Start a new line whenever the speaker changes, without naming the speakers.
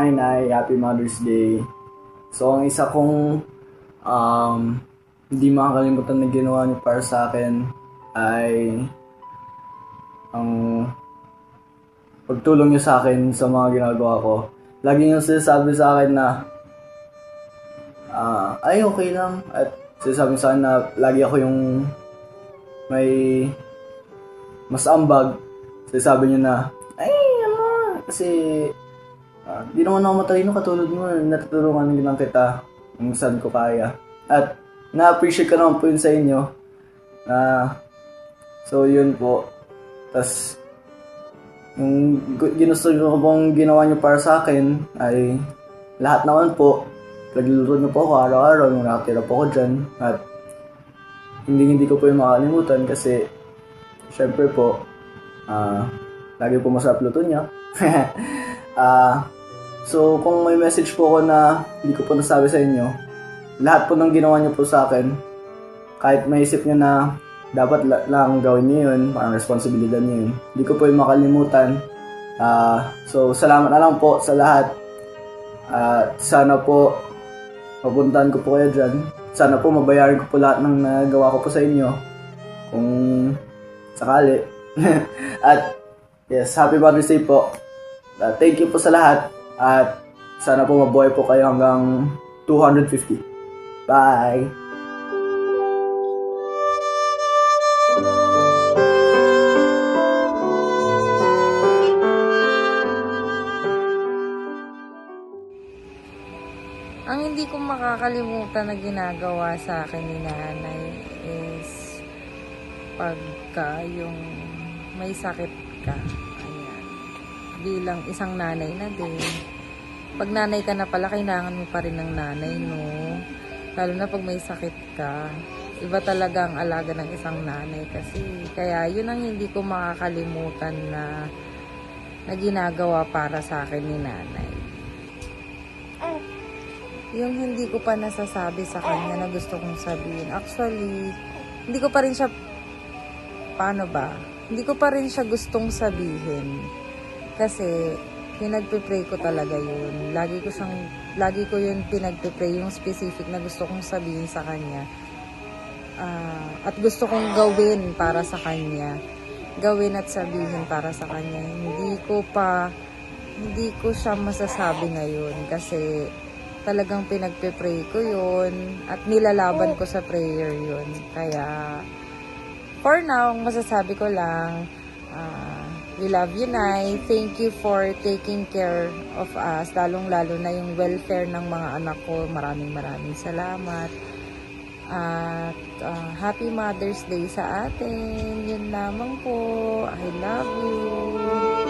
Hi, Nay. Happy Mother's Day. So, ang isa kong hindi makakalimutan na ginawa niyo para sa akin ay ang pagtulong niyo sa akin sa mga ginagawa ko. Lagi niyo sinasabi sa akin na ay okay lang. At sinasabi sa akin na lagi ako yung may mas ambag. Sinasabi niyo na ay kasi di naman ako matalino katulad mo. Natutulungan lang kita kung saan ko kaya. At na-appreciate ko naman po yun sa inyo. So yun po. Tas yung ginusto ko pong ginawa niyo para sa akin ay lahat naman po. Nagluluto niyo po ako araw-araw nung nakatira po ako dyan. At hindi ko po yung makalimutan kasi syempre po lagi po masarap luto niya. So kung may message po ako na hindi ko po nasabi sa inyo, lahat po ng ginawa niyo po sa akin, kahit maisip niyo na dapat lang gawin niyo yun, parang responsibilidad niyo yun, hindi ko po yung makalimutan. So salamat na lang po sa lahat. Sana po mapuntahan ko po kayo dyan. Sana po mabayaran ko po lahat ng nagawa ko po sa inyo kung sakali. At yes, happy Mother's Day po. Thank you po sa lahat. At sana po mabuhay po kayo hanggang 250. Bye!
Ang hindi ko makakalimutan na ginagawa sa akin ni nanay is pagka yung may sakit ka. Ayan. Bilang isang nanay na din. Pag nanay ka na pala, kailangan mo pa rin ng nanay, no? Lalo na pag may sakit ka. Iba talaga ang alaga ng isang nanay kasi. Kaya yun ang hindi ko makakalimutan na ginagawa para sa akin ni nanay. Yung hindi ko pa nasasabi sa kanya na gusto kong sabihin. Actually, hindi ko pa rin siya, paano ba? Hindi ko pa rin siya gustong sabihin. Kasi, pinagpipray ko talaga yun. Lagi ko yun pinagpipray, yung specific na gusto kong sabihin sa kanya. At gusto kong gawin para sa kanya. Gawin at sabihin para sa kanya. Hindi ko siya masasabi ngayon kasi talagang pinagpipray ko yun at nilalaban ko sa prayer yun. Kaya, for now, masasabi ko lang, we love you, Nay. Thank you for taking care of us, lalong-lalo na yung welfare ng mga anak ko. Maraming salamat. At Happy Mother's Day sa atin. Yun lamang po. I love you.